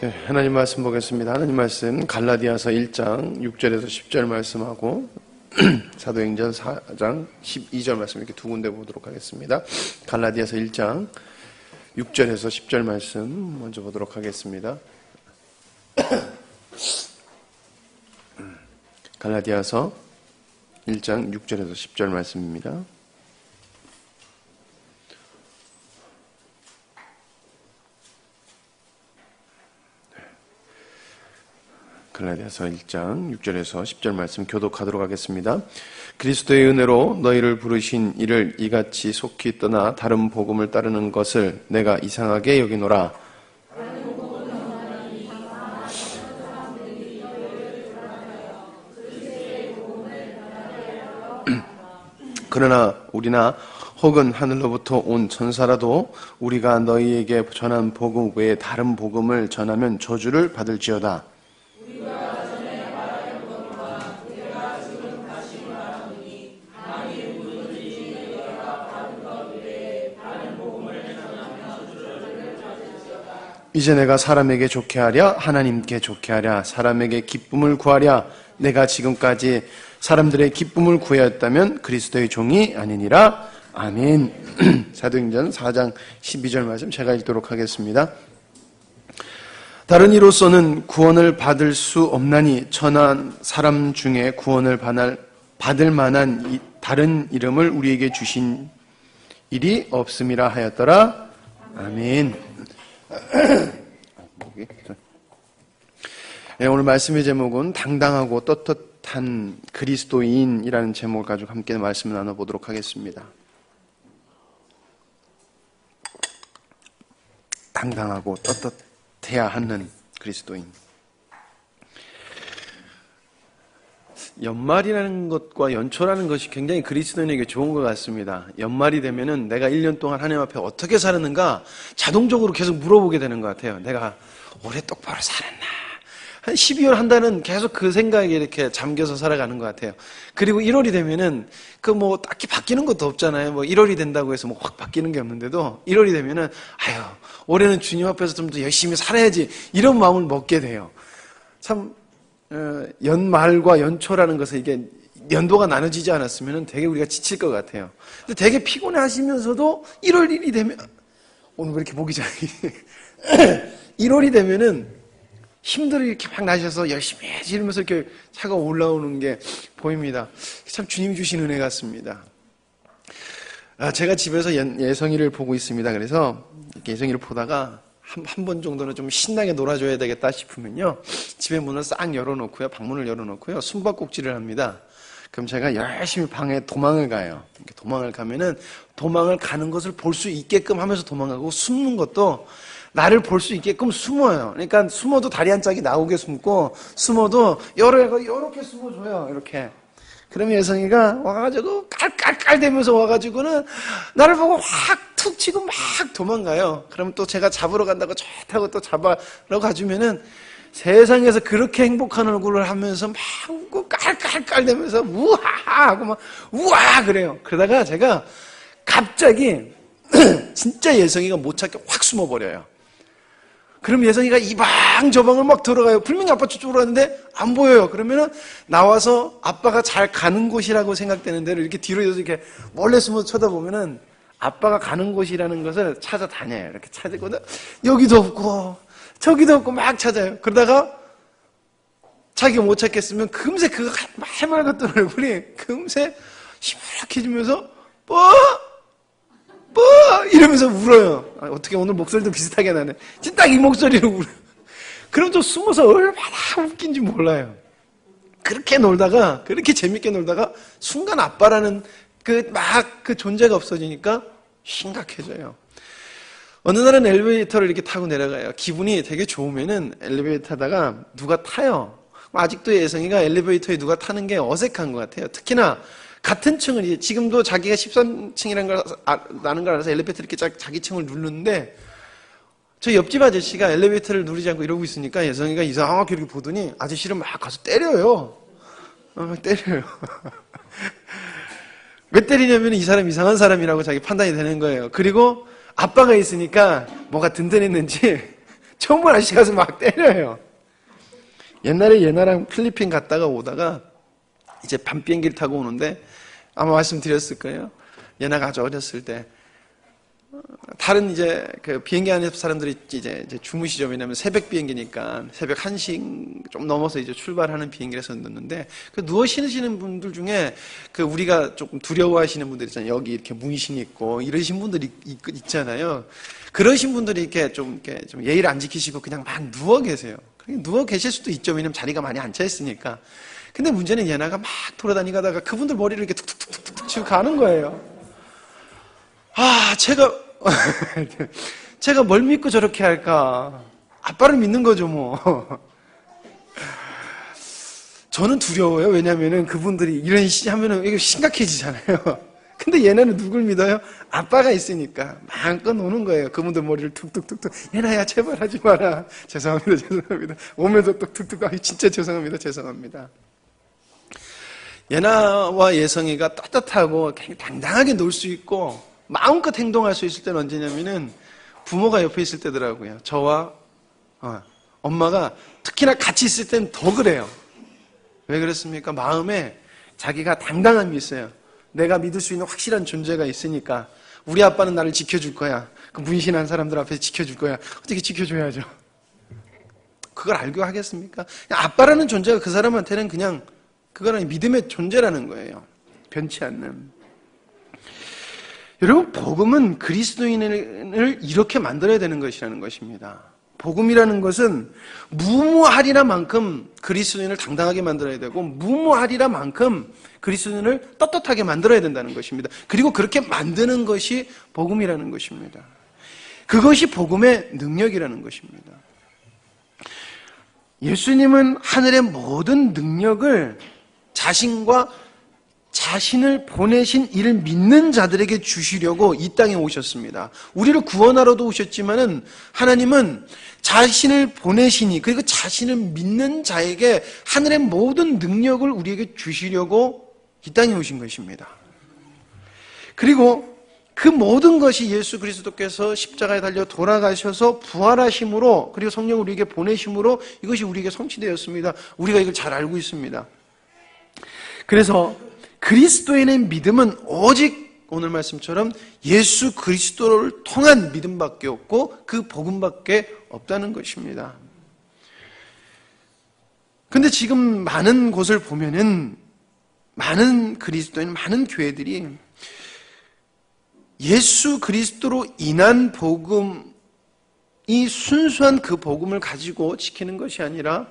하나님 말씀 보겠습니다. 하나님 말씀 갈라디아서 1장 6절에서 10절 말씀하고 사도행전 4장 12절 말씀 이렇게 두 군데 보도록 하겠습니다. 갈라디아서 1장 6절에서 10절 말씀 먼저 보도록 하겠습니다. 갈라디아서 1장 6절에서 10절 말씀입니다. 갈라디아서 1장 6절에서 10절 말씀 교독하도록 하겠습니다. 그리스도의 은혜로 너희를 부르신 이를 이같이 속히 떠나 다른 복음을 따르는 것을 내가 이상하게 여기노라. 그러나 우리나 혹은 하늘로부터 온 천사라도 우리가 너희에게 전한 복음 외에 다른 복음을 전하면 저주를 받을지어다. 이제 내가 사람에게 좋게 하랴 하나님께 좋게 하랴 사람에게 기쁨을 구하랴 내가 지금까지 사람들의 기쁨을 구하였다면 그리스도의 종이 아니니라. 아멘. 사도행전 4장 12절 말씀 제가 읽도록 하겠습니다. 다른 이로서는 구원을 받을 수 없나니 천한 사람 중에 구원을 받을 만한 다른 이름을 우리에게 주신 일이 없음이라 하였더라. 아멘. 네, 오늘 말씀의 제목은 당당하고 떳떳한 그리스도인이라는 제목을 가지고 함께 말씀을 나눠보도록 하겠습니다. 당당하고 떳떳해야 하는 그리스도인. 연말이라는 것과 연초라는 것이 굉장히 그리스도인에게 좋은 것 같습니다. 연말이 되면은 내가 1년 동안 하나님 앞에 어떻게 살았는가 자동적으로 계속 물어보게 되는 것 같아요. 내가 올해 똑바로 살았나? 한 12월 한 달은 계속 그 생각에 이렇게 잠겨서 살아가는 것 같아요. 그리고 1월이 되면은 그 뭐 딱히 바뀌는 것도 없잖아요. 뭐 1월이 된다고 해서 뭐 확 바뀌는 게 없는데도 1월이 되면은 아유, 올해는 주님 앞에서 좀 더 열심히 살아야지 이런 마음을 먹게 돼요. 참 연말과 연초라는 것은 이게 연도가 나눠지지 않았으면 되게 우리가 지칠 것 같아요. 근데 되게 피곤해 하시면서도 1월 1일이 되면 오늘 왜 이렇게 보기 전에 1월이 되면은 힘들이 이렇게 막 나셔서 열심히 해야지 이러면서 이렇게 차가 올라오는 게 보입니다. 참 주님이 주신 은혜 같습니다. 제가 집에서 예성이를 보고 있습니다. 그래서 예성이를 보다가 한 번 정도는 좀 신나게 놀아줘야 되겠다 싶으면요. 집에 문을 싹 열어놓고요. 방문을 열어놓고요. 숨바꼭질을 합니다. 그럼 제가 열심히 방에 도망을 가요. 이렇게 도망을 가면은 도망을 가는 것을 볼 수 있게끔 하면서 도망가고 숨는 것도 나를 볼 수 있게끔 숨어요. 그러니까 숨어도 다리 한 짝이 나오게 숨고 숨어도 이렇게 숨어줘요. 이렇게. 그러면 예성이가 와가지고 깔깔깔대면서 와가지고는 나를 보고 확 툭 치고 막 도망가요. 그러면 또 제가 잡으러 간다고 좋다고 또 잡으러 가주면은 세상에서 그렇게 행복한 얼굴을 하면서 막 깔깔깔대면서 우하하 하고 막 우와 그래요. 그러다가 제가 갑자기 진짜 예성이가 못 찾게 확 숨어버려요. 그럼 예성이가 이 방 저 방을 막 들어가요. 분명히 아빠 저쪽으로 갔는데 안 보여요. 그러면은 나와서 아빠가 잘 가는 곳이라고 생각되는 데를 이렇게 뒤로 이렇게 몰래 숨어서 쳐다보면은 아빠가 가는 곳이라는 것을 찾아다녀요. 이렇게 찾거든. 여기도 없고 저기도 없고 막 찾아요. 그러다가 자기가 못 찾겠으면 금세 그 해맑았던 얼굴이 금세 시무룩해지면서 이러면서 울어요. 어떻게 오늘 목소리도 비슷하게 나네. 진짜 딱 이 목소리로 울어요. 그럼 또 숨어서 얼마나 웃긴지 몰라요. 그렇게 재밌게 놀다가 순간 아빠라는 그 존재가 없어지니까 심각해져요. 어느 날은 엘리베이터를 이렇게 타고 내려가요. 기분이 되게 좋으면은 엘리베이터 타다가 누가 타요. 아직도 예성이가 엘리베이터에 누가 타는 게 어색한 것 같아요. 특히나 같은 층을 지금도 자기가 13층이라는 걸 나는 걸 알아서 엘리베이터 이렇게 자기 층을 누르는데 저 옆집 아저씨가 엘리베이터를 누르지 않고 이러고 있으니까 예성이가 이상하게 이렇게 보더니 아저씨를 막 가서 때려요. 때려요. 왜 때리냐면 이 사람 이상한 사람이라고 자기 판단이 되는 거예요. 그리고 아빠가 있으니까 뭐가 든든했는지 처음 본 아저씨 가서 막 때려요. 옛날에 얘나랑 필리핀 갔다가 오다가 이제 밤 비행기를 타고 오는데 아마 말씀드렸을 거예요. 얘나가 아주 어렸을 때 다른 이제 그 비행기 안에서 사람들이 이제 주무시죠. 왜냐면 새벽 비행기니까 새벽 1시 좀 넘어서 이제 출발하는 비행기에서 넣는데 그 누워 쉬시는 분들 중에 그 우리가 조금 두려워하시는 분들 있잖아요. 여기 이렇게 문신 있고 이러신 분들이 있잖아요. 그러신 분들이 이렇게 좀 예의를 안 지키시고 그냥 막 누워 계세요. 누워 계실 수도 있죠. 왜냐면 자리가 많이 앉아 있으니까. 근데 문제는 얘나가 막 돌아다니다가 그분들 머리를 이렇게 툭툭툭툭 치고 가는 거예요. 제가 뭘 믿고 저렇게 할까? 아빠를 믿는 거죠, 뭐. 저는 두려워요. 왜냐면은 그분들이 이런 하면은 이거 심각해지잖아요. 근데 얘네는 누굴 믿어요? 아빠가 있으니까 마음껏 노는 거예요. 그분들 머리를 툭툭툭툭. 얘나야, 제발 하지 마라. 죄송합니다. 오면서 툭툭툭. 진짜 죄송합니다. 예나와 예성이가 떳떳하고 당당하게 놀 수 있고 마음껏 행동할 수 있을 때는 언제냐면은 부모가 옆에 있을 때더라고요. 저와 엄마가 특히나 같이 있을 때는 더 그래요. 왜 그렇습니까? 마음에 자기가 당당함이 있어요. 내가 믿을 수 있는 확실한 존재가 있으니까 우리 아빠는 나를 지켜줄 거야. 그 문신한 사람들 앞에서 지켜줄 거야. 어떻게 지켜줘야죠? 그걸 알고 하겠습니까? 아빠라는 존재가 그 사람한테는 그냥 그거는 믿음의 존재라는 거예요. 변치 않는. 여러분, 복음은 그리스도인을 이렇게 만들어야 되는 것이라는 것입니다. 복음이라는 것은 무모하리라만큼 그리스도인을 당당하게 만들어야 되고 무모하리라만큼 그리스도인을 떳떳하게 만들어야 된다는 것입니다. 그리고 그렇게 만드는 것이 복음이라는 것입니다. 그것이 복음의 능력이라는 것입니다. 예수님은 하늘의 모든 능력을 자신과 자신을 보내신 이를 믿는 자들에게 주시려고 이 땅에 오셨습니다. 우리를 구원하러도 오셨지만은 하나님은 자신을 보내시니 그리고 자신을 믿는 자에게 하늘의 모든 능력을 우리에게 주시려고 이 땅에 오신 것입니다. 그리고 그 모든 것이 예수 그리스도께서 십자가에 달려 돌아가셔서 부활하심으로 그리고 성령을 우리에게 보내심으로 이것이 우리에게 성취되었습니다. 우리가 이걸 잘 알고 있습니다. 그래서 그리스도인의 믿음은 오직 오늘 말씀처럼 예수 그리스도를 통한 믿음밖에 없고 그 복음밖에 없다는 것입니다. 근데 지금 많은 곳을 보면은 많은 그리스도인, 많은 교회들이 예수 그리스도로 인한 복음이 순수한 그 복음을 가지고 지키는 것이 아니라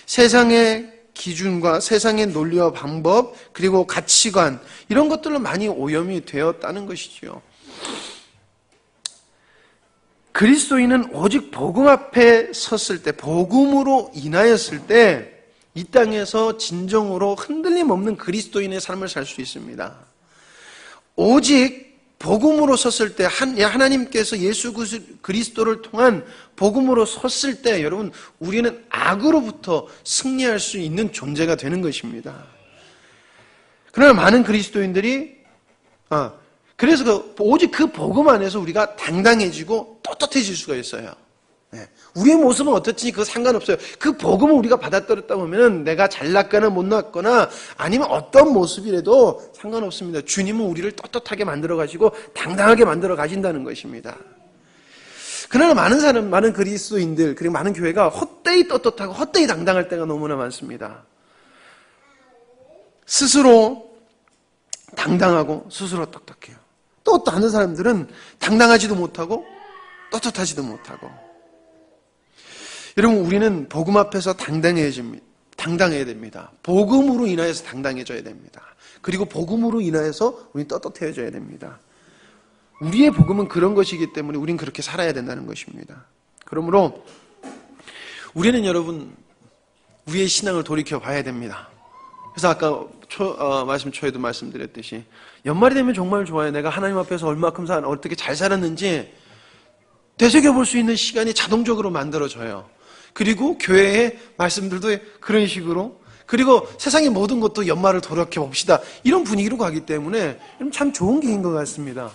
세상의 기준과 세상의 논리와 방법 그리고 가치관 이런 것들로 많이 오염이 되었다는 것이지요. 그리스도인은 오직 복음 앞에 섰을 때 복음으로 인하였을 때 이 땅에서 진정으로 흔들림 없는 그리스도인의 삶을 살 수 있습니다. 오직 복음으로 섰을 때 하나님께서 예수 그리스도를 통한 복음으로 섰을 때 여러분 우리는 악으로부터 승리할 수 있는 존재가 되는 것입니다. 그러나 많은 그리스도인들이 그래서 오직 그 복음 안에서 우리가 당당해지고 떳떳해질 수가 있어요. 우리의 모습은 어떻든지 그거 상관없어요. 그 복음을 우리가 받아들였다 보면 내가 잘났거나 못났거나 아니면 어떤 모습이라도 상관없습니다. 주님은 우리를 떳떳하게 만들어 가시고 당당하게 만들어 가신다는 것입니다. 그러나 많은 그리스도인들 그리고 많은 교회가 헛되이 떳떳하고 헛되이 당당할 때가 너무나 많습니다. 스스로 당당하고 스스로 똑똑해요. 또 다른 사람들은 당당하지도 못하고 떳떳하지도 못하고. 여러분 우리는 복음 앞에서 당당해야 됩니다. 복음으로 인하여서 당당해져야 됩니다. 그리고 복음으로 인하여서 우리는 떳떳해져야 됩니다. 우리의 복음은 그런 것이기 때문에 우리는 그렇게 살아야 된다는 것입니다. 그러므로 우리는 여러분 우리의 신앙을 돌이켜 봐야 됩니다. 그래서 아까 말씀 초에도 말씀드렸듯이 연말이 되면 정말 좋아요. 내가 하나님 앞에서 얼마큼 어떻게 잘 살았는지 되새겨볼 수 있는 시간이 자동적으로 만들어져요. 그리고 교회의 말씀들도 그런 식으로 그리고 세상의 모든 것도 연말을 돌이켜 봅시다. 이런 분위기로 가기 때문에 참 좋은 기회인 것 같습니다.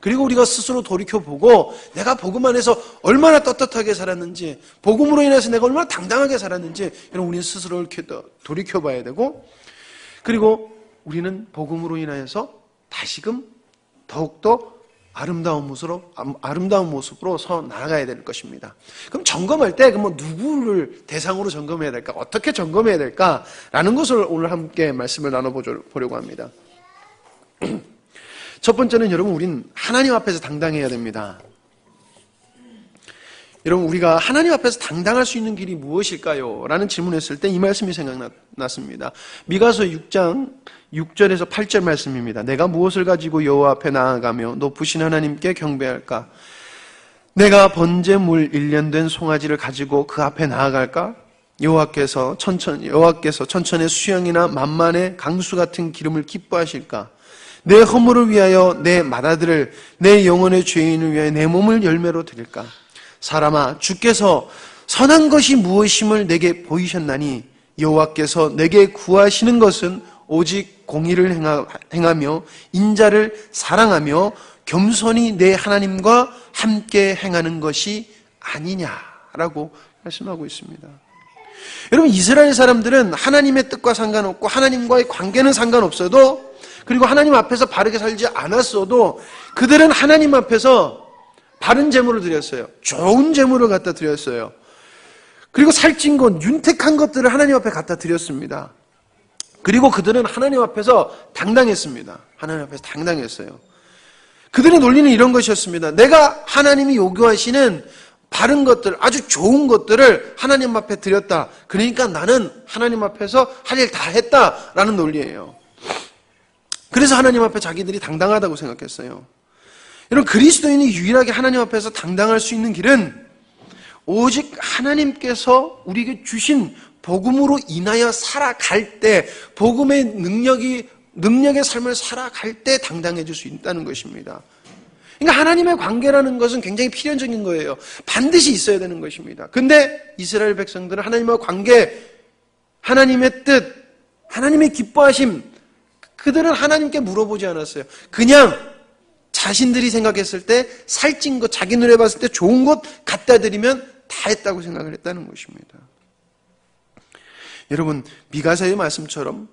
그리고 우리가 스스로 돌이켜보고 내가 복음 안에서 얼마나 떳떳하게 살았는지, 복음으로 인해서 내가 얼마나 당당하게 살았는지, 이런 우리는 스스로 이렇게 돌이켜봐야 되고, 그리고 우리는 복음으로 인하여서 다시금 더욱더 아름다운 모습으로 서 나아가야 될 것입니다. 그럼 점검할 때 누구를 대상으로 점검해야 될까? 어떻게 점검해야 될까?라는 것을 오늘 함께 말씀을 나눠보려고 합니다. 첫 번째는 여러분, 우린 하나님 앞에서 당당해야 됩니다. 여러분, 우리가 하나님 앞에서 당당할 수 있는 길이 무엇일까요? 라는 질문을 했을 때 이 말씀이 생각났습니다. 미가서 6장 6절에서 8절 말씀입니다. 내가 무엇을 가지고 여호와 앞에 나아가며 높으신 하나님께 경배할까? 내가 번제물 1년 된 송아지를 가지고 그 앞에 나아갈까? 여호와께서 천천의 수양이나 만만의 강수 같은 기름을 기뻐하실까? 내 허물을 위하여 내 맏아들을, 내 영혼의 죄인을 위하여 내 몸을 열매로 드릴까? 사람아, 주께서 선한 것이 무엇임을 내게 보이셨나니 여호와께서 내게 구하시는 것은 오직 공의를 행하며 인자를 사랑하며 겸손히 내 하나님과 함께 행하는 것이 아니냐라고 말씀하고 있습니다. 여러분, 이스라엘 사람들은 하나님의 뜻과 상관없고 하나님과의 관계는 상관없어도, 그리고 하나님 앞에서 바르게 살지 않았어도 그들은 하나님 앞에서 바른 제물을 드렸어요. 좋은 제물을 갖다 드렸어요. 그리고 살찐 것, 윤택한 것들을 하나님 앞에 갖다 드렸습니다. 그리고 그들은 하나님 앞에서 당당했습니다. 하나님 앞에서 당당했어요. 그들의 논리는 이런 것이었습니다. 내가 하나님이 요구하시는 바른 것들, 아주 좋은 것들을 하나님 앞에 드렸다. 그러니까 나는 하나님 앞에서 할 일 다 했다라는 논리예요. 그래서 하나님 앞에 자기들이 당당하다고 생각했어요. 여러분, 그리스도인이 유일하게 하나님 앞에서 당당할 수 있는 길은 오직 하나님께서 우리에게 주신 복음으로 인하여 살아갈 때, 복음의 능력의 삶을 살아갈 때 당당해질 수 있다는 것입니다. 그러니까 하나님의 관계라는 것은 굉장히 필연적인 거예요. 반드시 있어야 되는 것입니다. 근데 이스라엘 백성들은 하나님과 관계, 하나님의 뜻, 하나님의 기뻐하심, 그들은 하나님께 물어보지 않았어요. 그냥 자신들이 생각했을 때 살찐 것, 자기 눈에 봤을 때 좋은 것 갖다 드리면 다 했다고 생각을 했다는 것입니다. 여러분, 미가서의 말씀처럼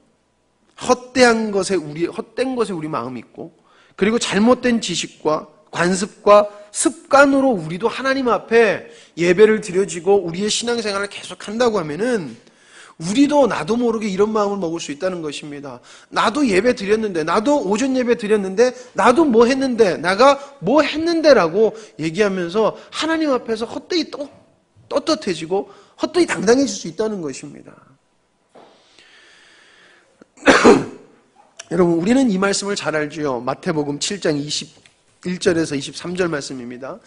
헛된 것에 우리 마음이 있고, 그리고 잘못된 지식과 관습과 습관으로 우리도 하나님 앞에 예배를 드려지고 우리의 신앙생활을 계속한다고 하면은 우리도 나도 모르게 이런 마음을 먹을 수 있다는 것입니다. 나도 예배 드렸는데, 나도 오전 예배 드렸는데, 나도 뭐 했는데, 내가 뭐 했는데라고 얘기하면서 하나님 앞에서 헛되이 떳떳해지고 헛되이 당당해질 수 있다는 것입니다. 여러분, 우리는 이 말씀을 잘 알지요. 마태복음 7장 21절에서 23절 말씀입니다.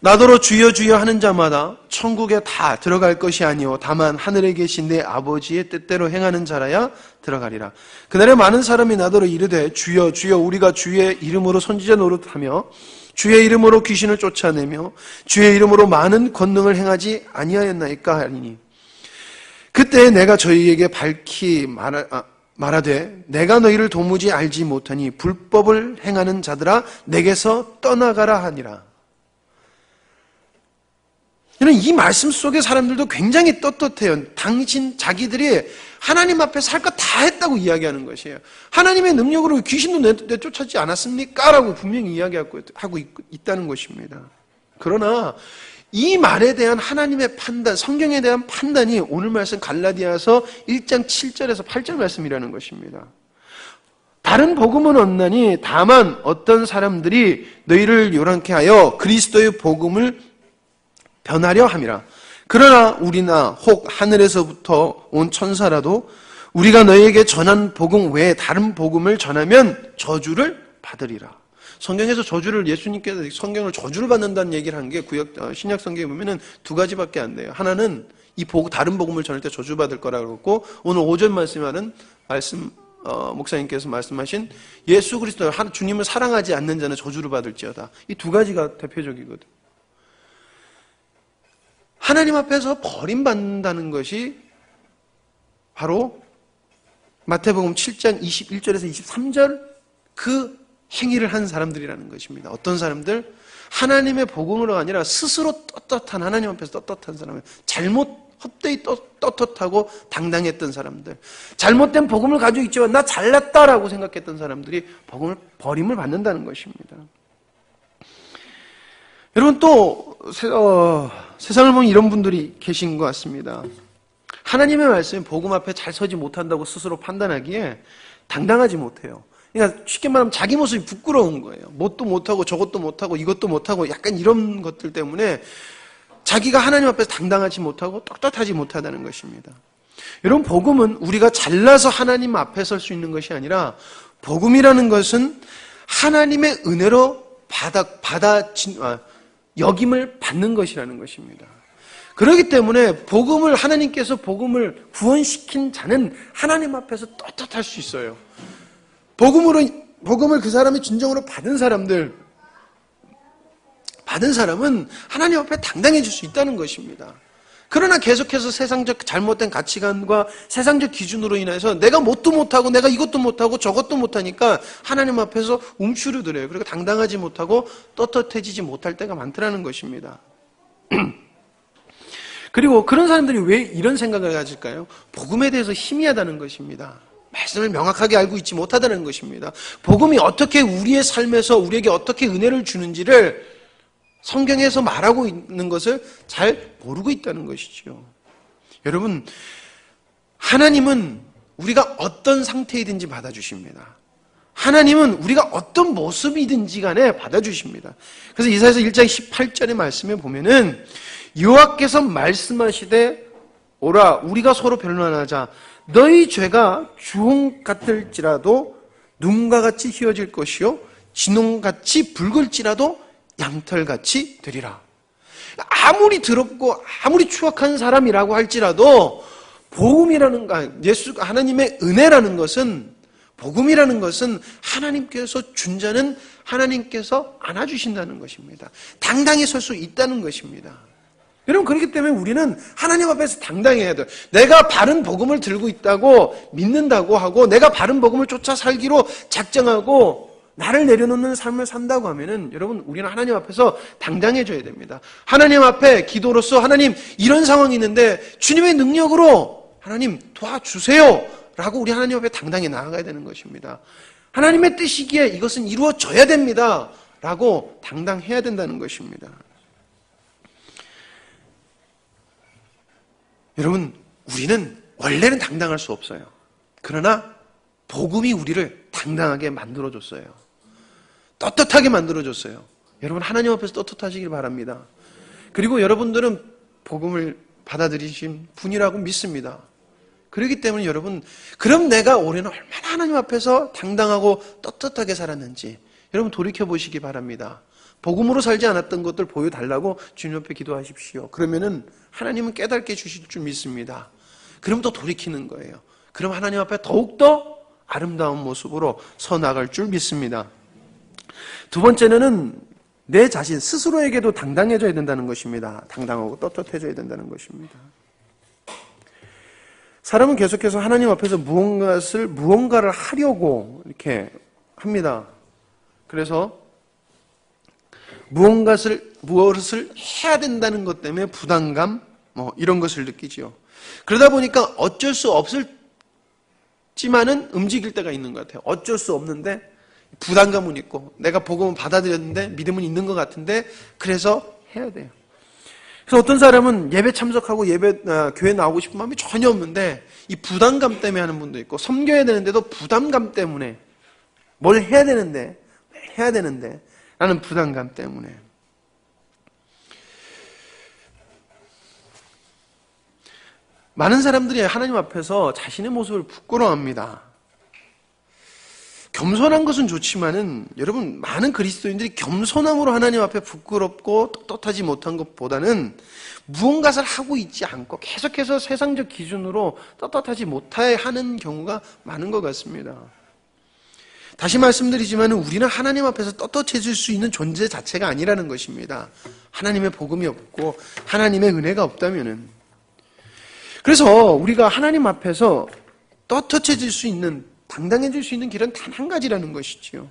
나더러 주여 주여 하는 자마다 천국에 다 들어갈 것이 아니요 다만 하늘에 계신 내 아버지의 뜻대로 행하는 자라야 들어가리라. 그날에 많은 사람이 나더러 이르되 주여 주여 우리가 주의 이름으로 선지자 노릇하며 주의 이름으로 귀신을 쫓아내며 주의 이름으로 많은 권능을 행하지 아니하였나이까 하리니, 그때 내가 저희에게 밝히 말하되 내가 너희를 도무지 알지 못하니 불법을 행하는 자들아 내게서 떠나가라 하니라. 이 말씀 속에 사람들도 굉장히 떳떳해요. 자기들이 하나님 앞에서 할 것 다 했다고 이야기하는 것이에요. 하나님의 능력으로 귀신도 내쫓았지 않았습니까? 라고 분명히 이야기하고 있다는 것입니다. 그러나 이 말에 대한 하나님의 판단, 성경에 대한 판단이 오늘 말씀 갈라디아서 1장 7절에서 8절 말씀이라는 것입니다. 다른 복음은 없나니 다만 어떤 사람들이 너희를 요란케 하여 그리스도의 복음을 변하려 함이라. 그러나 우리나 혹 하늘에서부터 온 천사라도 우리가 너희에게 전한 복음 외에 다른 복음을 전하면 저주를 받으리라. 성경에서 저주를, 예수님께서 성경을 저주를 받는다는 얘기를 한 게 신약 성경에 보면은 두 가지밖에 안 돼요. 하나는 다른 복음을 전할 때 저주받을 거라고 그랬고, 오늘 오전 말씀하는 목사님께서 말씀하신 예수 그리스도 주님을 사랑하지 않는 자는 저주를 받을지어다. 이 두 가지가 대표적이거든. 하나님 앞에서 버림받는다는 것이 바로 마태복음 7장 21절에서 23절 그 행위를 한 사람들이라는 것입니다. 어떤 사람들? 하나님의 복음으로 아니라 스스로 떳떳한, 하나님 앞에서 떳떳한 사람을 헛되이 떳떳하고 당당했던 사람들, 잘못된 복음을 가지고 있지만 나 잘났다라고 생각했던 사람들이 복음을 버림을 받는다는 것입니다. 여러분 또 세상을 보면 이런 분들이 계신 것 같습니다. 하나님의 말씀이 복음 앞에 잘 서지 못한다고 스스로 판단하기에 당당하지 못해요. 그러니까 쉽게 말하면 자기 모습이 부끄러운 거예요. 뭣도 못하고 저것도 못하고 이것도 못하고 약간 이런 것들 때문에 자기가 하나님 앞에서 당당하지 못하고 떳떳하지 못하다는 것입니다. 여러분 복음은 우리가 잘나서 하나님 앞에 설 수 있는 것이 아니라 복음이라는 것은 하나님의 은혜로 여김을 받는 것이라는 것입니다. 그렇기 때문에 하나님께서 복음을 구원시킨 자는 하나님 앞에서 떳떳할 수 있어요. 복음을 그 사람이 진정으로 받은 사람은 하나님 앞에 당당해질 수 있다는 것입니다. 그러나 계속해서 세상적 잘못된 가치관과 세상적 기준으로 인해서 내가 뭣도 못하고 내가 이것도 못하고 저것도 못하니까 하나님 앞에서 움츠러들어요. 그리고 당당하지 못하고 떳떳해지지 못할 때가 많더라는 것입니다. 그리고 그런 사람들이 왜 이런 생각을 가질까요? 복음에 대해서 희미하다는 것입니다. 말씀을 명확하게 알고 있지 못하다는 것입니다. 복음이 어떻게 우리의 삶에서 우리에게 어떻게 은혜를 주는지를 성경에서 말하고 있는 것을 잘 모르고 있다는 것이죠. 여러분, 하나님은 우리가 어떤 상태이든지 받아주십니다. 하나님은 우리가 어떤 모습이든지 간에 받아주십니다. 그래서 이사야서 1장 18절의 말씀에 보면은 여호와께서 말씀하시되 오라 우리가 서로 변론하자 너희 죄가 주홍 같을지라도 눈과 같이 희어질 것이요 진홍같이 붉을지라도 양털같이 되리라. 아무리 더럽고 아무리 추악한 사람이라고 할지라도 복음이라는 하나님의 은혜라는 것은 복음이라는 것은 하나님께서 준 자는 하나님께서 안아주신다는 것입니다. 당당히 설 수 있다는 것입니다. 여러분 그렇기 때문에 우리는 하나님 앞에서 당당해야 돼요. 내가 바른 복음을 들고 있다고 믿는다고 하고 내가 바른 복음을 쫓아 살기로 작정하고 나를 내려놓는 삶을 산다고 하면은 여러분 우리는 하나님 앞에서 당당해져야 됩니다. 하나님 앞에 기도로서 하나님 이런 상황이 있는데 주님의 능력으로 하나님 도와주세요 라고 우리 하나님 앞에 당당히 나아가야 되는 것입니다. 하나님의 뜻이기에 이것은 이루어져야 됩니다 라고 당당해야 된다는 것입니다. 여러분 우리는 원래는 당당할 수 없어요. 그러나 복음이 우리를 당당하게 만들어줬어요. 떳떳하게 만들어줬어요. 여러분 하나님 앞에서 떳떳하시길 바랍니다. 그리고 여러분들은 복음을 받아들이신 분이라고 믿습니다. 그렇기 때문에 여러분 그럼 내가 올해는 얼마나 하나님 앞에서 당당하고 떳떳하게 살았는지 여러분 돌이켜보시기 바랍니다. 복음으로 살지 않았던 것들 보여달라고 주님 앞에 기도하십시오. 그러면은 하나님은 깨닫게 주실 줄 믿습니다. 그럼 또 돌이키는 거예요. 그럼 하나님 앞에 더욱더 아름다운 모습으로 서 나갈 줄 믿습니다. 두 번째는 내 자신 스스로에게도 당당해져야 된다는 것입니다. 당당하고 떳떳해져야 된다는 것입니다. 사람은 계속해서 하나님 앞에서 무언가를 하려고 이렇게 합니다. 그래서 무엇을 해야 된다는 것 때문에 부담감, 이런 것을 느끼지요. 그러다 보니까 어쩔 수 없을지만은 움직일 때가 있는 것 같아요. 어쩔 수 없는데 부담감은 있고 내가 복음은 받아들였는데 믿음은 있는 것 같은데 그래서 해야 돼요. 그래서 어떤 사람은 예배 참석하고 교회 나오고 싶은 마음이 전혀 없는데 이 부담감 때문에 하는 분도 있고 섬겨야 되는데도 부담감 때문에 뭘 해야 되는데 라는 부담감 때문에 많은 사람들이 하나님 앞에서 자신의 모습을 부끄러워합니다. 겸손한 것은 좋지만은 여러분 많은 그리스도인들이 겸손함으로 하나님 앞에 부끄럽고 떳떳하지 못한 것보다는 무언가를 하고 있지 않고 계속해서 세상적 기준으로 떳떳하지 못해 하는 경우가 많은 것 같습니다. 다시 말씀드리지만 우리는 하나님 앞에서 떳떳해질 수 있는 존재 자체가 아니라는 것입니다. 하나님의 복음이 없고 하나님의 은혜가 없다면은. 그래서 우리가 하나님 앞에서 떳떳해질 수 있는 당당해질 수 있는 길은 단 한 가지라는 것이지요.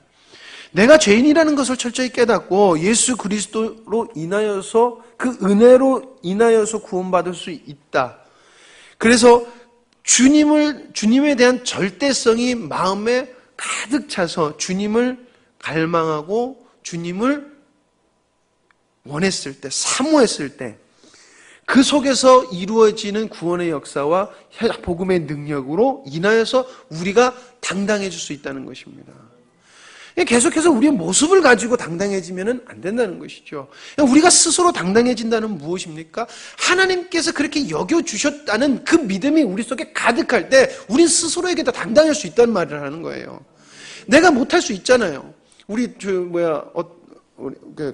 내가 죄인이라는 것을 철저히 깨닫고 예수 그리스도로 인하여서 그 은혜로 인하여서 구원받을 수 있다. 그래서 주님에 대한 절대성이 마음에 가득 차서 주님을 갈망하고 주님을 원했을 때, 사모했을 때, 그 속에서 이루어지는 구원의 역사와 복음의 능력으로 인하여서 우리가 당당해질 수 있다는 것입니다. 계속해서 우리의 모습을 가지고 당당해지면 안 된다는 것이죠. 우리가 스스로 당당해진다는 무엇입니까? 하나님께서 그렇게 여겨주셨다는 그 믿음이 우리 속에 가득할 때 우린 스스로에게 다 당당할 수 있다는 말을 하는 거예요. 내가 못할 수 있잖아요. 우리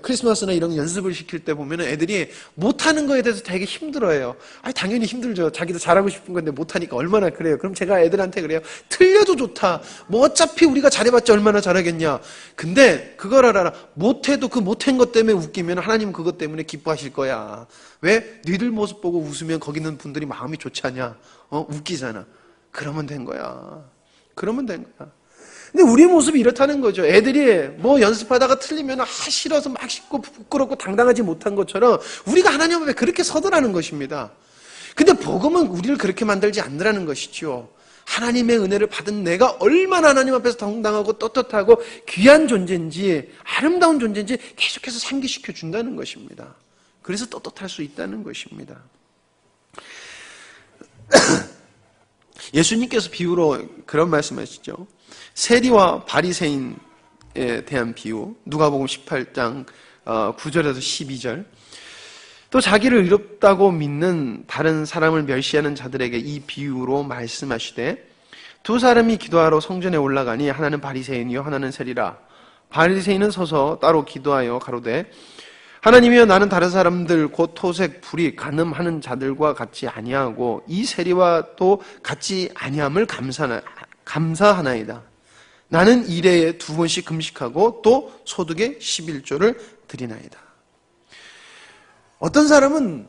크리스마스나 이런 연습을 시킬 때 보면 애들이 못하는 거에 대해서 되게 힘들어해요. 아니, 당연히 힘들죠. 자기도 잘하고 싶은 건데 못하니까 얼마나 그래요. 그럼 제가 애들한테 그래요. 틀려도 좋다. 뭐 어차피 우리가 잘해봤자 얼마나 잘하겠냐. 근데 그걸 알아라. 못해도 그 못한 것 때문에 웃기면 하나님은 그것 때문에 기뻐하실 거야. 왜? 니들 모습 보고 웃으면 거기 있는 분들이 마음이 좋지 않냐. 웃기잖아. 그러면 된 거야. 그러면 된 거야. 근데 우리 모습이 이렇다는 거죠. 애들이 뭐 연습하다가 틀리면 싫어서 막 씻고 부끄럽고 당당하지 못한 것처럼 우리가 하나님 앞에 그렇게 서더라는 것입니다. 근데 복음은 우리를 그렇게 만들지 않으라는 것이죠. 하나님의 은혜를 받은 내가 얼마나 하나님 앞에서 당당하고 떳떳하고 귀한 존재인지 아름다운 존재인지 계속해서 상기시켜 준다는 것입니다. 그래서 떳떳할 수 있다는 것입니다. 예수님께서 비유로 그런 말씀하시죠. 세리와 바리새인에 대한 비유, 누가복음 18장 9절에서 12절. 또 자기를 의롭다고 믿는 다른 사람을 멸시하는 자들에게 이 비유로 말씀하시되, 두 사람이 기도하러 성전에 올라가니 하나는 바리새인이요 하나는 세리라. 바리새인은 서서 따로 기도하여 가로되, 하나님이여, 나는 다른 사람들 곧 토색 불이 간음하는 자들과 같이 아니하고 이 세리와 또 같이 아니함을 감사하나이다. 나는 일해에 2번씩 금식하고 또 소득의 11조를 드리나이다. 어떤 사람은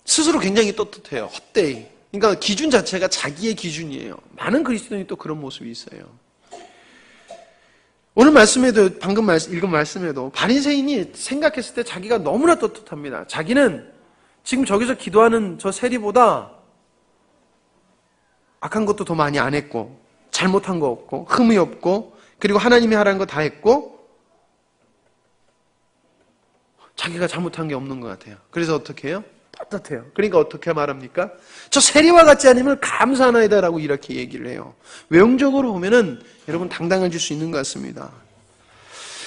스스로 굉장히 떳떳해요. 헛되이. 그러니까 기준 자체가 자기의 기준이에요. 많은 그리스도인이 또 그런 모습이 있어요. 오늘 말씀에도, 방금 읽은 말씀에도 바리새인이 생각했을 때 자기가 너무나 떳떳합니다. 자기는 지금 저기서 기도하는 저 세리보다 악한 것도 더 많이 안 했고, 잘못한 거 없고, 흠이 없고, 그리고 하나님이 하라는 거 다 했고, 자기가 잘못한 게 없는 것 같아요. 그래서 어떻게 해요? 떳떳해요. 그러니까 어떻게 말합니까? 저 세리와 같지 않음을 감사하나이다라고 이렇게 얘기를 해요. 외형적으로 보면은 여러분 당당해질 수 있는 것 같습니다.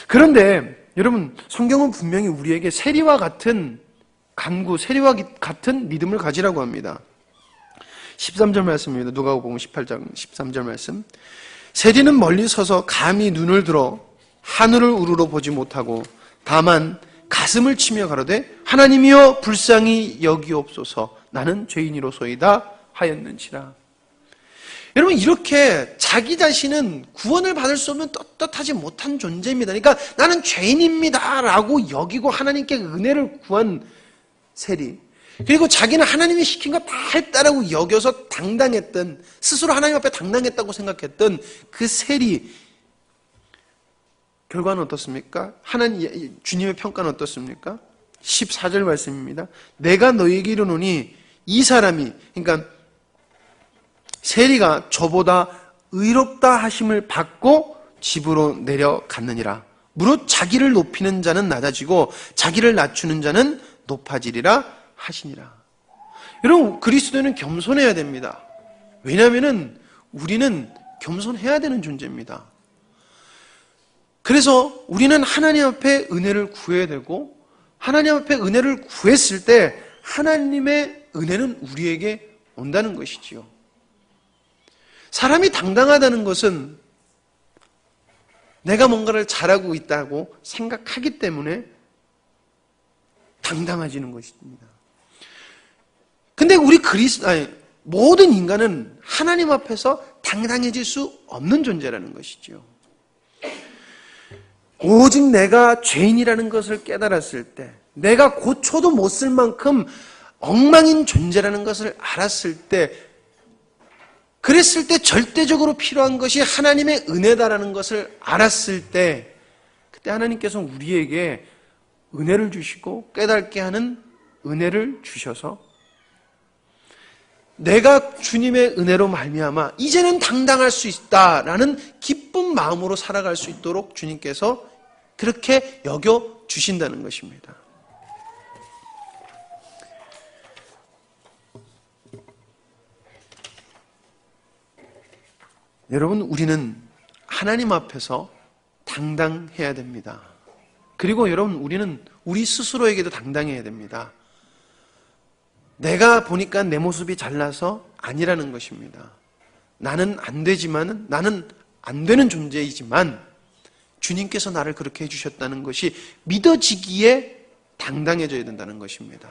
그런데 여러분, 성경은 분명히 우리에게 세리와 같은 간구, 세리와 같은 믿음을 가지라고 합니다. 13절 말씀입니다. 누가복음 18장 13절 말씀. 세리는 멀리 서서 감히 눈을 들어 하늘을 우러러 보지 못하고 다만 가슴을 치며 가로되, 하나님이여 불쌍히 여기옵소서, 나는 죄인이로소이다 하였는지라. 여러분, 이렇게 자기 자신은 구원을 받을 수 없는 떳떳하지 못한 존재입니다. 그러니까 나는 죄인입니다 라고 여기고 하나님께 은혜를 구한 세리, 그리고 자기는 하나님이 시킨 거 다 했다라고 여겨서 당당했던, 스스로 하나님 앞에 당당했다고 생각했던 그 세리, 결과는 어떻습니까? 주님의 평가는 어떻습니까? 14절 말씀입니다. 내가 너희에게 이르노니 이 사람이, 그러니까 세리가 저보다 의롭다 하심을 받고 집으로 내려갔느니라. 무릇 자기를 높이는 자는 낮아지고 자기를 낮추는 자는 높아지리라 하시니라. 여러분, 그리스도인은 겸손해야 됩니다. 왜냐하면 우리는 겸손해야 되는 존재입니다. 그래서 우리는 하나님 앞에 은혜를 구해야 되고, 하나님 앞에 은혜를 구했을 때 하나님의 은혜는 우리에게 온다는 것이지요. 사람이 당당하다는 것은 내가 뭔가를 잘하고 있다고 생각하기 때문에 당당해지는 것입니다. 근데 모든 인간은 하나님 앞에서 당당해질 수 없는 존재라는 것이죠. 오직 내가 죄인이라는 것을 깨달았을 때, 내가 고쳐도 못 쓸 만큼 엉망인 존재라는 것을 알았을 때, 그랬을 때 절대적으로 필요한 것이 하나님의 은혜다라는 것을 알았을 때 그때 하나님께서 우리에게 은혜를 주시고 깨닫게 하는 은혜를 주셔서 내가 주님의 은혜로 말미암아 이제는 당당할 수 있다라는 기쁜 마음으로 살아갈 수 있도록 주님께서 그렇게 여겨 주신다는 것입니다. 여러분, 우리는 하나님 앞에서 당당해야 됩니다. 그리고 여러분, 우리는 우리 스스로에게도 당당해야 됩니다. 내가 보니까 내 모습이 잘나서 아니라는 것입니다. 나는 안 되지만, 나는 안 되는 존재이지만 주님께서 나를 그렇게 해주셨다는 것이 믿어지기에 당당해져야 된다는 것입니다.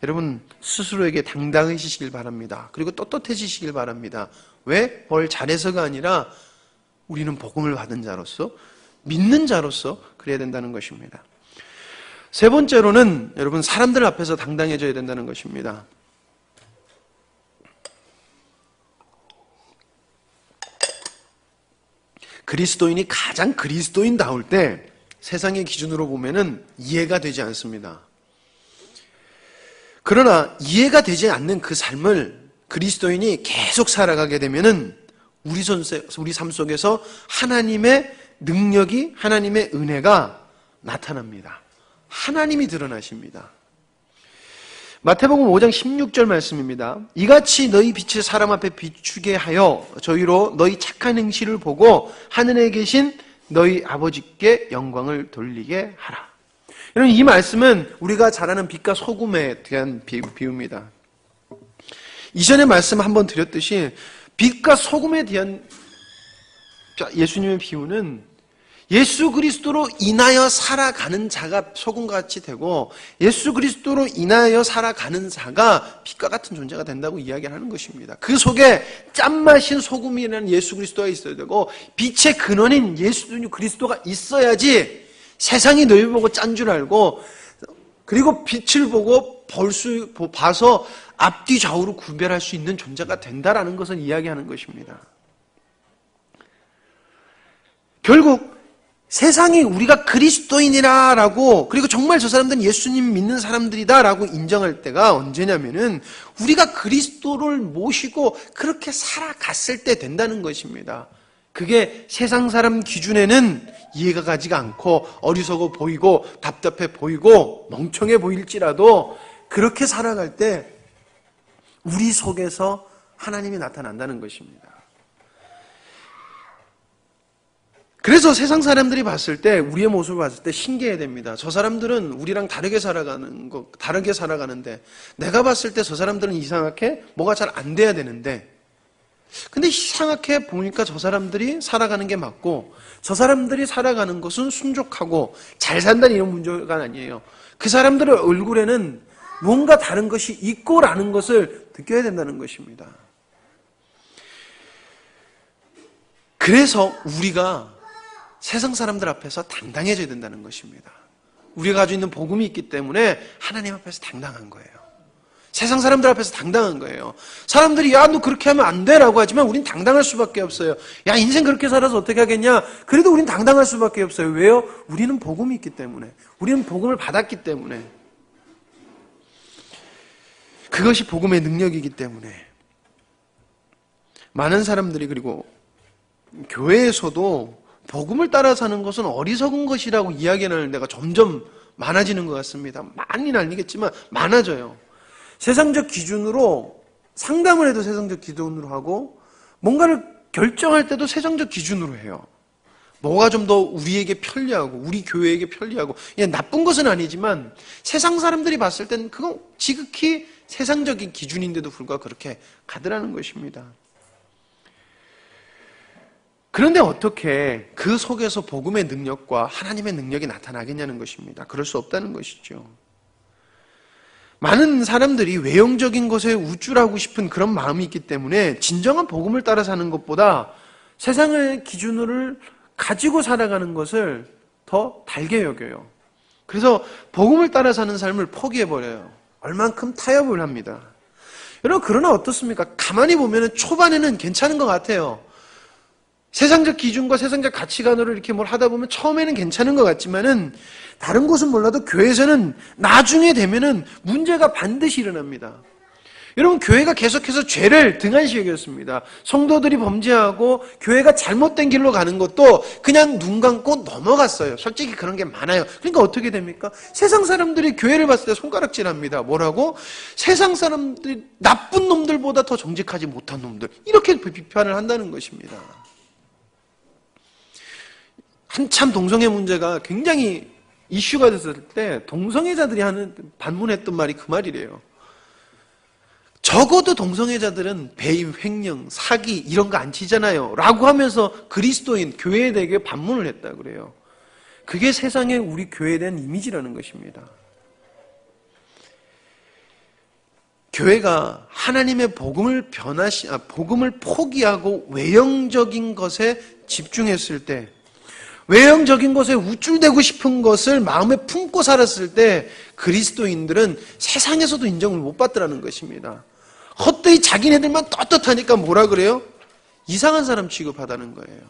여러분, 스스로에게 당당해지시길 바랍니다. 그리고 떳떳해지시길 바랍니다. 왜? 뭘 잘해서가 아니라 우리는 복음을 받은 자로서, 믿는 자로서 그래야 된다는 것입니다. 세 번째로는 여러분, 사람들 앞에서 당당해져야 된다는 것입니다. 그리스도인이 가장 그리스도인다울 때 세상의 기준으로 보면은 이해가 되지 않습니다. 그러나 이해가 되지 않는 그 삶을 그리스도인이 계속 살아가게 되면은 우리 삶 속에서 하나님의 능력이, 하나님의 은혜가 나타납니다. 하나님이 드러나십니다. 마태복음 5장 16절 말씀입니다. 이같이 너희 빛을 사람 앞에 비추게 하여 저희로 너희 착한 행실을 보고 하늘에 계신 너희 아버지께 영광을 돌리게 하라. 여러분, 이 말씀은 우리가 잘 아는 빛과 소금에 대한 비유입니다. 이전에 말씀 한번 드렸듯이 빛과 소금에 대한 예수님의 비유는 예수 그리스도로 인하여 살아가는 자가 소금같이 되고 예수 그리스도로 인하여 살아가는 자가 빛과 같은 존재가 된다고 이야기하는 것입니다. 그 속에 짠맛인 소금이라는 예수 그리스도가 있어야 되고 빛의 근원인 예수 그리스도가 있어야지 세상이 너희 보고 짠 줄 알고 그리고 빛을 보고 봐서 앞뒤 좌우로 구별할 수 있는 존재가 된다라는 것을 이야기하는 것입니다. 결국 세상이 우리가 그리스도인이라고 그리고 정말 저 사람들은 예수님 믿는 사람들이다라고 인정할 때가 언제냐면은 우리가 그리스도를 모시고 그렇게 살아갔을 때 된다는 것입니다. 그게 세상 사람 기준에는 이해가 가지가 않고 어리석어 보이고 답답해 보이고 멍청해 보일지라도 그렇게 살아갈 때 우리 속에서 하나님이 나타난다는 것입니다. 그래서 세상 사람들이 봤을 때 우리의 모습을 봤을 때 신기해야 됩니다. 저 사람들은 우리랑 다르게 살아가는데 내가 봤을 때 저 사람들은 이상하게 뭐가 잘 안 돼야 되는데 근데 이상하게 보니까 저 사람들이 살아가는 게 맞고 저 사람들이 살아가는 것은 순종하고 잘 산다는 이런 문제가 아니에요. 그 사람들의 얼굴에는 뭔가 다른 것이 있고라는 것을 느껴야 된다는 것입니다. 그래서 우리가 세상 사람들 앞에서 당당해져야 된다는 것입니다. 우리가 가지고 있는 복음이 있기 때문에 하나님 앞에서 당당한 거예요. 세상 사람들 앞에서 당당한 거예요. 사람들이 야, 너 그렇게 하면 안 돼라고 하지만 우린 당당할 수밖에 없어요. 야, 인생 그렇게 살아서 어떻게 하겠냐? 그래도 우린 당당할 수밖에 없어요. 왜요? 우리는 복음이 있기 때문에. 우리는 복음을 받았기 때문에. 그것이 복음의 능력이기 때문에. 많은 사람들이 그리고 교회에서도 복음을 따라 사는 것은 어리석은 것이라고 이야기하는 데가 점점 많아지는 것 같습니다. 많이는 아니겠지만 많아져요. 세상적 기준으로 상담을 해도 세상적 기준으로 하고 뭔가를 결정할 때도 세상적 기준으로 해요. 뭐가 좀 더 우리에게 편리하고 우리 교회에게 편리하고 나쁜 것은 아니지만 세상 사람들이 봤을 때는 그건 지극히 세상적인 기준인데도 불구하고 그렇게 가더라는 것입니다. 그런데 어떻게 그 속에서 복음의 능력과 하나님의 능력이 나타나겠냐는 것입니다. 그럴 수 없다는 것이죠. 많은 사람들이 외형적인 것에 우쭐하고 싶은 그런 마음이 있기 때문에 진정한 복음을 따라 사는 것보다 세상의 기준을 가지고 살아가는 것을 더 달게 여겨요. 그래서 복음을 따라 사는 삶을 포기해버려요. 얼만큼 타협을 합니다. 여러분, 그러나 어떻습니까? 가만히 보면 초반에는 괜찮은 것 같아요. 세상적 기준과 세상적 가치관으로 이렇게 뭘 하다 보면 처음에는 괜찮은 것 같지만은 다른 곳은 몰라도 교회에서는 나중에 되면은 문제가 반드시 일어납니다. 여러분, 교회가 계속해서 죄를 등한시 여겼습니다. 성도들이 범죄하고 교회가 잘못된 길로 가는 것도 그냥 눈 감고 넘어갔어요. 솔직히 그런 게 많아요. 그러니까 어떻게 됩니까? 세상 사람들이 교회를 봤을 때 손가락질합니다. 뭐라고? 세상 사람들이 나쁜 놈들보다 더 정직하지 못한 놈들. 이렇게 비판을 한다는 것입니다. 한참 동성애 문제가 굉장히 이슈가 됐을 때 동성애자들이 반문했던 말이 그 말이래요. 적어도 동성애자들은 배임, 횡령, 사기 이런 거 안 치잖아요 라고 하면서 그리스도인, 교회에 대해 반문을 했다 그래요. 그게 세상에 우리 교회에 대한 이미지라는 것입니다. 교회가 하나님의 복음을 복음을 포기하고 외형적인 것에 집중했을 때, 외형적인 것에 우쭐대고 싶은 것을 마음에 품고 살았을 때 그리스도인들은 세상에서도 인정을 못 받더라는 것입니다. 헛되이 자기네들만 떳떳하니까 뭐라 그래요? 이상한 사람 취급하다는 거예요.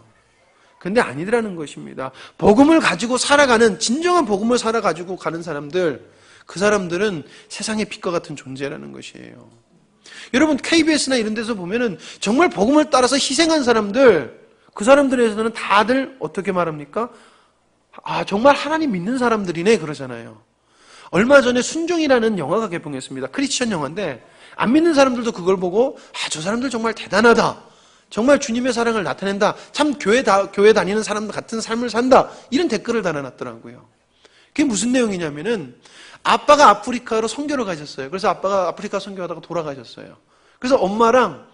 근데 아니더라는 것입니다. 복음을 가지고 살아가는, 진정한 복음을 살아가지고 가는 사람들, 그 사람들은 세상의 빛과 같은 존재라는 것이에요. 여러분, KBS나 이런 데서 보면은 정말 복음을 따라서 희생한 사람들, 그 사람들에서는 다들 어떻게 말합니까? 아, 정말 하나님 믿는 사람들이네 그러잖아요. 얼마 전에 순종이라는 영화가 개봉했습니다. 크리스천 영화인데 안 믿는 사람들도 그걸 보고 저 사람들 정말 대단하다. 정말 주님의 사랑을 나타낸다. 참 교회 다니는 사람들 같은 삶을 산다. 이런 댓글을 달아놨더라고요. 그게 무슨 내용이냐면은 아빠가 아프리카로 선교를 가셨어요. 그래서 아빠가 아프리카 선교하다가 돌아가셨어요. 그래서 엄마랑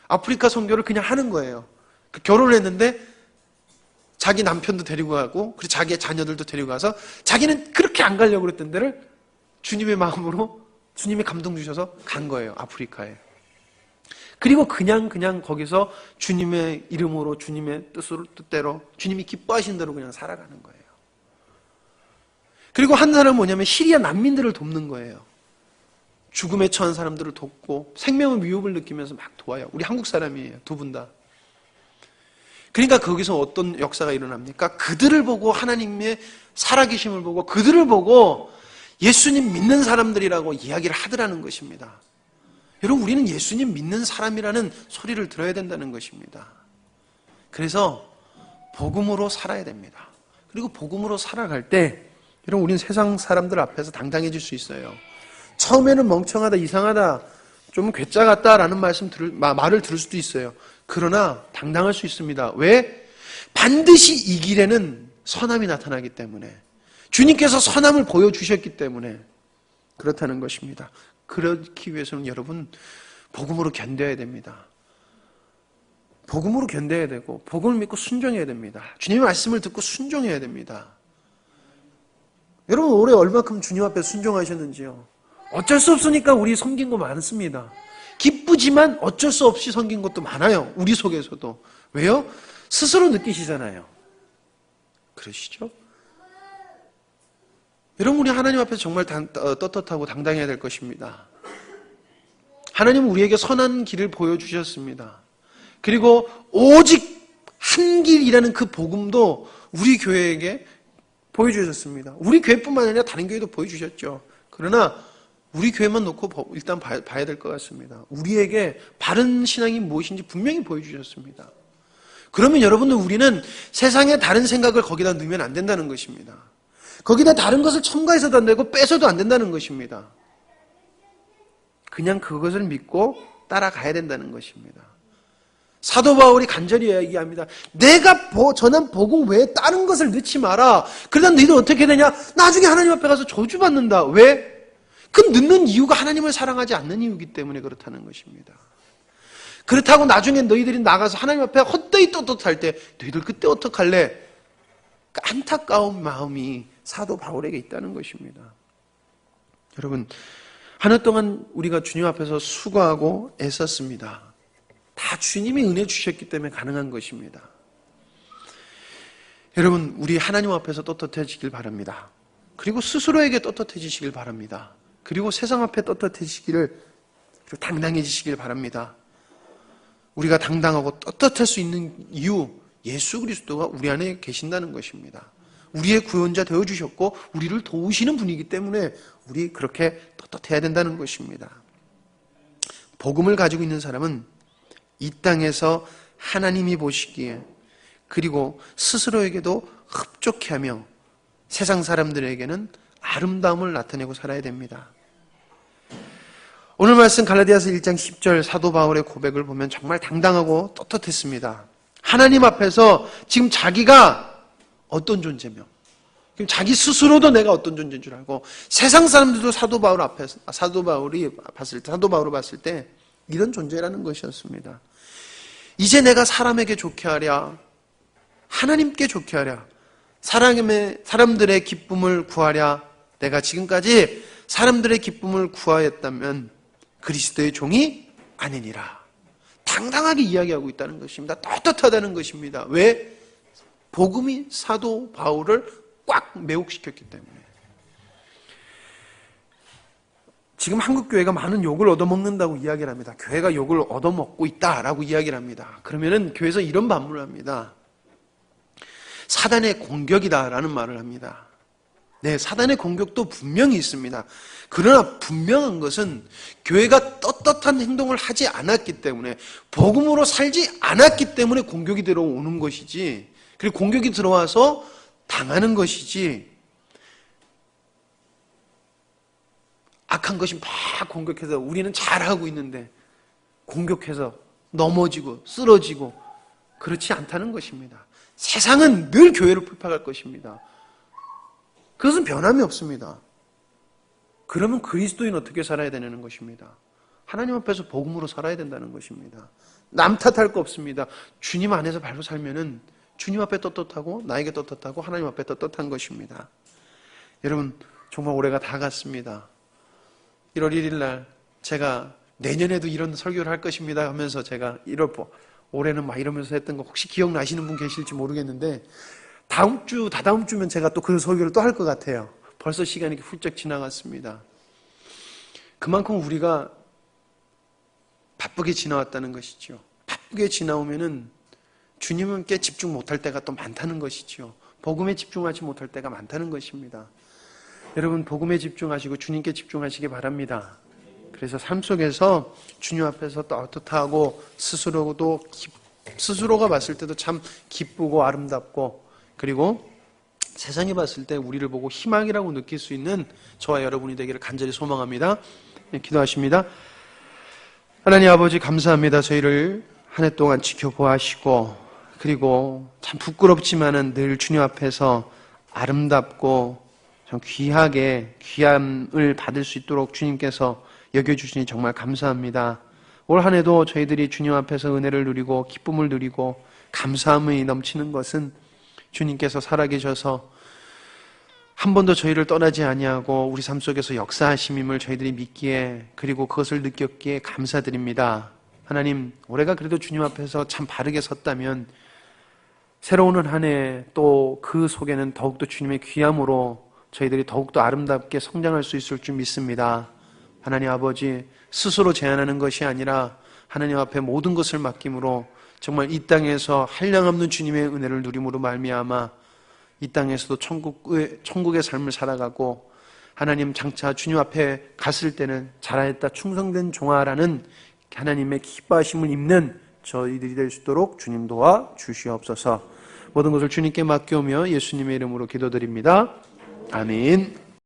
아프리카 선교를 그냥 하는 거예요. 결혼을 했는데 자기 남편도 데리고 가고 그리고 자기의 자녀들도 데리고 가서 자기는 그렇게 안 가려고 그랬던 데를 주님의 마음으로 주님이 감동 주셔서 간 거예요. 아프리카에. 그리고 그냥 거기서 주님의 이름으로 주님의 뜻대로 주님이 기뻐하신 대로 그냥 살아가는 거예요. 그리고 한 사람은 뭐냐면 시리아 난민들을 돕는 거예요. 죽음에 처한 사람들을 돕고 생명의 위협을 느끼면서 막 도와요. 우리 한국 사람이에요. 두 분 다. 그러니까 거기서 어떤 역사가 일어납니까? 그들을 보고 하나님의 살아계심을 보고 그들을 보고 예수님 믿는 사람들이라고 이야기를 하더라는 것입니다. 여러분, 우리는 예수님 믿는 사람이라는 소리를 들어야 된다는 것입니다. 그래서 복음으로 살아야 됩니다. 그리고 복음으로 살아갈 때 여러분, 우리는 세상 사람들 앞에서 당당해질 수 있어요. 처음에는 멍청하다, 이상하다, 좀 괴짜 같다라는 말을 들을 수도 있어요. 그러나 당당할 수 있습니다. 왜? 반드시 이 길에는 선함이 나타나기 때문에, 주님께서 선함을 보여주셨기 때문에 그렇다는 것입니다. 그렇기 위해서는 여러분 복음으로 견뎌야 됩니다. 복음으로 견뎌야 되고 복음을 믿고 순종해야 됩니다. 주님의 말씀을 듣고 순종해야 됩니다. 여러분, 올해 얼마큼 주님 앞에 순종하셨는지요? 어쩔 수 없으니까 우리 섬긴 거 많습니다. 기쁘지만 어쩔 수 없이 섬긴 것도 많아요. 우리 속에서도. 왜요? 스스로 느끼시잖아요. 그러시죠? 여러분, 우리 하나님 앞에서 정말 떳떳하고 당당해야 될 것입니다. 하나님은 우리에게 선한 길을 보여주셨습니다. 그리고 오직 한 길이라는 그 복음도 우리 교회에게 보여주셨습니다. 우리 교회뿐만 아니라 다른 교회도 보여주셨죠. 그러나 우리 교회만 놓고 일단 봐야 될 것 같습니다. 우리에게 바른 신앙이 무엇인지 분명히 보여주셨습니다. 그러면 여러분들, 우리는 세상의 다른 생각을 거기다 넣으면 안 된다는 것입니다. 거기다 다른 것을 첨가해서도 안 되고 빼서도 안 된다는 것입니다. 그냥 그것을 믿고 따라가야 된다는 것입니다. 사도 바울이 간절히 이야기합니다. 내가 전한 복음 외에 다른 것을 넣지 마라. 그러다 너희들 어떻게 되냐? 나중에 하나님 앞에 가서 저주받는다. 왜? 그 넣는 이유가 하나님을 사랑하지 않는 이유이기 때문에 그렇다는 것입니다. 그렇다고 나중에 너희들이 나가서 하나님 앞에 헛되이 떳떳할 때 너희들 그때 어떡할래? 그 안타까운 마음이 사도 바울에게 있다는 것입니다. 여러분, 한 해 동안 우리가 주님 앞에서 수고하고 애썼습니다. 다 주님이 은혜 주셨기 때문에 가능한 것입니다. 여러분, 우리 하나님 앞에서 떳떳해지길 바랍니다. 그리고 스스로에게 떳떳해지시길 바랍니다. 그리고 세상 앞에 떳떳해지기를 그리고 당당해지시길 바랍니다. 우리가 당당하고 떳떳할 수 있는 이유, 예수 그리스도가 우리 안에 계신다는 것입니다. 우리의 구원자 되어주셨고 우리를 도우시는 분이기 때문에 우리 그렇게 떳떳해야 된다는 것입니다. 복음을 가지고 있는 사람은 이 땅에서 하나님이 보시기에 그리고 스스로에게도 흡족해 하며 세상 사람들에게는 아름다움을 나타내고 살아야 됩니다. 오늘 말씀 갈라디아서 1장 10절 사도 바울의 고백을 보면 정말 당당하고 떳떳했습니다. 하나님 앞에서 지금 자기가 어떤 존재며 자기 스스로도 내가 어떤 존재인 줄 알고 세상 사람들도 사도 바울을 봤을 때 이런 존재라는 것이었습니다. 이제 내가 사람에게 좋게 하랴, 하나님께 좋게 하랴, 사람들의 기쁨을 구하랴, 내가 지금까지 사람들의 기쁨을 구하였다면 그리스도의 종이 아니니라. 당당하게 이야기하고 있다는 것입니다. 떳떳하다는 것입니다. 왜? 복음이 사도 바울을 꽉 매혹시켰기 때문에. 지금 한국 교회가 많은 욕을 얻어먹는다고 이야기를 합니다. 교회가 욕을 얻어먹고 있다라고 이야기를 합니다. 그러면은 교회에서 이런 반문을 합니다. 사단의 공격이다라는 말을 합니다. 네, 사단의 공격도 분명히 있습니다. 그러나 분명한 것은 교회가 떳떳한 행동을 하지 않았기 때문에, 복음으로 살지 않았기 때문에 공격이 들어오는 것이지, 그리고 공격이 들어와서 당하는 것이지, 악한 것이 막 공격해서 우리는 잘하고 있는데 공격해서 넘어지고 쓰러지고 그렇지 않다는 것입니다. 세상은 늘 교회를 풀파할 것입니다. 그것은 변함이 없습니다. 그러면 그리스도인 어떻게 살아야 되는 것입니다. 하나님 앞에서 복음으로 살아야 된다는 것입니다. 남 탓할 거 없습니다. 주님 안에서 바로 살면은 주님 앞에 떳떳하고 나에게 떳떳하고 하나님 앞에 떳떳한 것입니다. 여러분, 정말 올해가 다 갔습니다. 1월 1일 날 제가 내년에도 이런 설교를 할 것입니다 하면서 제가 올해는 막 이러면서 했던 거 혹시 기억나시는 분 계실지 모르겠는데, 다다음 주면 제가 또 그 설교를 또 할 것 같아요. 벌써 시간이 훌쩍 지나갔습니다. 그만큼 우리가 바쁘게 지나왔다는 것이죠. 바쁘게 지나오면은 주님께 집중 못할 때가 또 많다는 것이죠. 복음에 집중하지 못할 때가 많다는 것입니다. 여러분, 복음에 집중하시고 주님께 집중하시기 바랍니다. 그래서 삶 속에서 주님 앞에서 떳떳하고 스스로가 봤을 때도 참 기쁘고 아름답고, 그리고 세상이 봤을 때 우리를 보고 희망이라고 느낄 수 있는 저와 여러분이 되기를 간절히 소망합니다. 네, 기도하십니다. 하나님 아버지, 감사합니다. 저희를 한 해 동안 지켜보아시고, 그리고 참 부끄럽지만은 늘 주님 앞에서 아름답고 참 귀함을 받을 수 있도록 주님께서 여겨주시니 정말 감사합니다. 올 한 해도 저희들이 주님 앞에서 은혜를 누리고 기쁨을 누리고 감사함이 넘치는 것은 주님께서 살아계셔서 한 번도 저희를 떠나지 아니하고 우리 삶 속에서 역사하심임을 저희들이 믿기에, 그리고 그것을 느꼈기에 감사드립니다. 하나님, 올해가 그래도 주님 앞에서 참 바르게 섰다면 새로운 한 해 또 그 속에는 더욱더 주님의 귀함으로 저희들이 더욱더 아름답게 성장할 수 있을 줄 믿습니다. 하나님 아버지, 스스로 제안하는 것이 아니라 하나님 앞에 모든 것을 맡김으로 정말 이 땅에서 한량없는 주님의 은혜를 누림으로 말미암아 이 땅에서도 천국의 삶을 살아가고, 하나님 장차 주님 앞에 갔을 때는 잘하였다 충성된 종아라는 하나님의 기뻐하심을 입는 저희들이 될 수 있도록 주님 도와 주시옵소서. 모든 것을 주님께 맡겨오며 예수님의 이름으로 기도드립니다. 아멘.